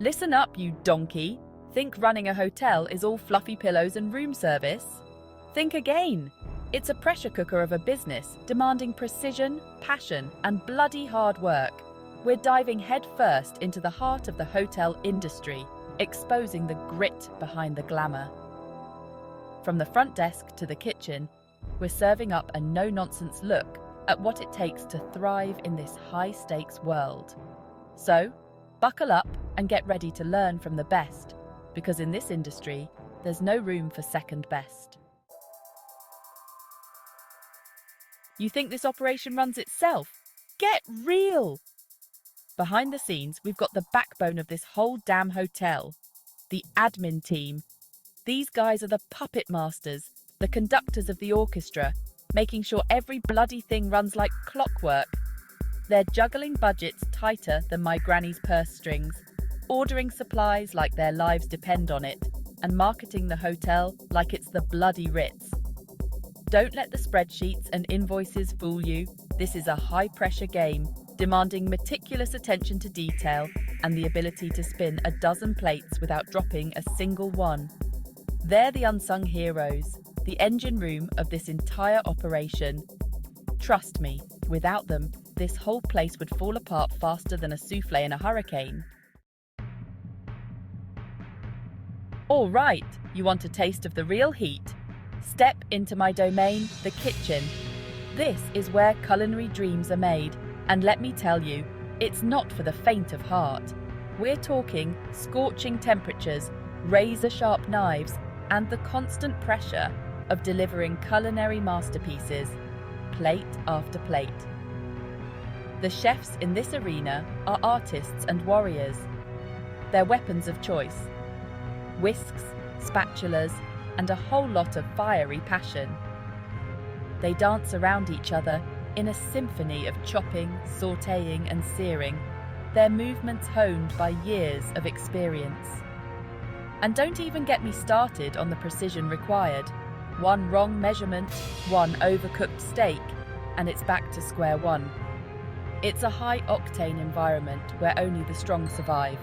Listen up, you donkey. Think running a hotel is all fluffy pillows and room service? Think again. It's a pressure cooker of a business demanding precision, passion, and bloody hard work. We're diving headfirst into the heart of the hotel industry, exposing the grit behind the glamour. From the front desk to the kitchen, we're serving up a no-nonsense look at what it takes to thrive in this high-stakes world. So, buckle up and get ready to learn from the best, because in this industry, there's no room for second best. You think this operation runs itself? Get real! Behind the scenes, we've got the backbone of this whole damn hotel, the admin team. These guys are the puppet masters, the conductors of the orchestra, making sure every bloody thing runs like clockwork. They're juggling budgets tighter than my granny's purse strings, ordering supplies like their lives depend on it, and marketing the hotel like it's the bloody Ritz. Don't let the spreadsheets and invoices fool you. This is a high-pressure game, demanding meticulous attention to detail and the ability to spin a dozen plates without dropping a single one. They're the unsung heroes, the engine room of this entire operation. Trust me, without them, this whole place would fall apart faster than a souffle in a hurricane. All right, you want a taste of the real heat? Step into my domain, the kitchen. This is where culinary dreams are made, and let me tell you, it's not for the faint of heart. We're talking scorching temperatures, razor-sharp knives, and the constant pressure of delivering culinary masterpieces, plate after plate. The chefs in this arena are artists and warriors. Their weapons of choice: whisks, spatulas, and a whole lot of fiery passion. They dance around each other in a symphony of chopping, sautéing, and searing, their movements honed by years of experience. And don't even get me started on the precision required. One wrong measurement, one overcooked steak, and it's back to square one. It's a high-octane environment where only the strong survive.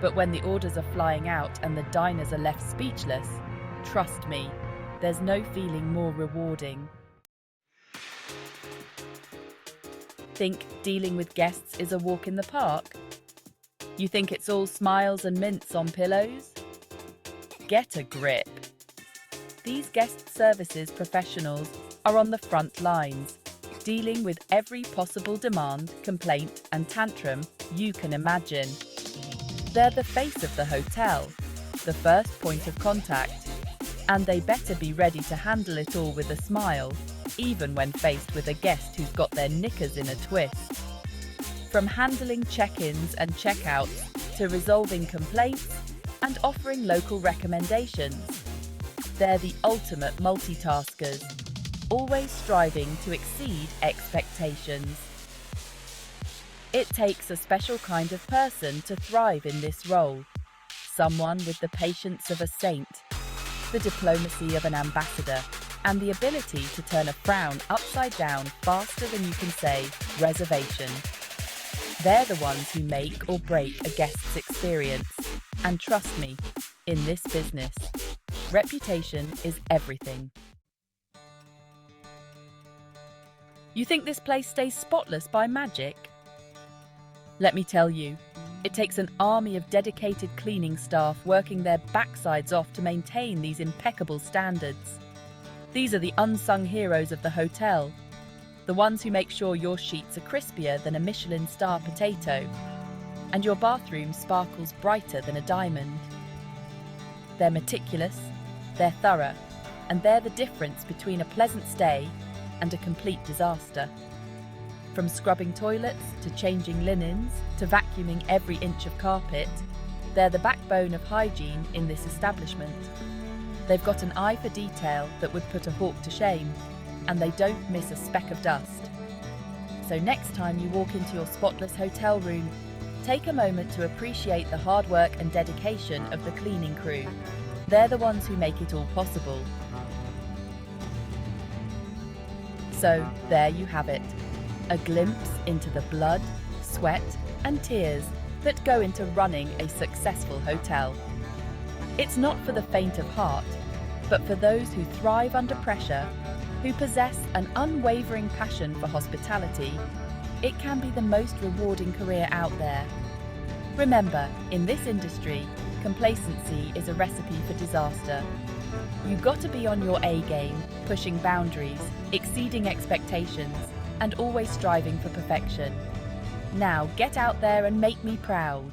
But when the orders are flying out and the diners are left speechless, trust me, there's no feeling more rewarding. Think dealing with guests is a walk in the park? You think it's all smiles and mints on pillows? Get a grip. These guest services professionals are on the front lines, dealing with every possible demand, complaint, and tantrum you can imagine. They're the face of the hotel, the first point of contact, and they better be ready to handle it all with a smile, even when faced with a guest who's got their knickers in a twist. From handling check-ins and check-outs to resolving complaints and offering local recommendations, they're the ultimate multitaskers, always striving to exceed expectations. It takes a special kind of person to thrive in this role, someone with the patience of a saint, the diplomacy of an ambassador, and the ability to turn a frown upside down faster than you can say reservation. They're the ones who make or break a guest's experience. And trust me, in this business, reputation is everything. You think this place stays spotless by magic? Let me tell you, it takes an army of dedicated cleaning staff working their backsides off to maintain these impeccable standards. These are the unsung heroes of the hotel, the ones who make sure your sheets are crispier than a Michelin star potato, and your bathroom sparkles brighter than a diamond. They're meticulous, they're thorough, and they're the difference between a pleasant stay and a complete disaster. From scrubbing toilets, to changing linens, to vacuuming every inch of carpet, they're the backbone of hygiene in this establishment. They've got an eye for detail that would put a hawk to shame, and they don't miss a speck of dust. So next time you walk into your spotless hotel room, take a moment to appreciate the hard work and dedication of the cleaning crew. They're the ones who make it all possible. So there you have it, a glimpse into the blood, sweat, and tears that go into running a successful hotel. It's not for the faint of heart, but for those who thrive under pressure, who possess an unwavering passion for hospitality. It can be the most rewarding career out there. Remember, in this industry, complacency is a recipe for disaster. You've got to be on your A game, pushing boundaries, exceeding expectations, and always striving for perfection. Now get out there and make me proud.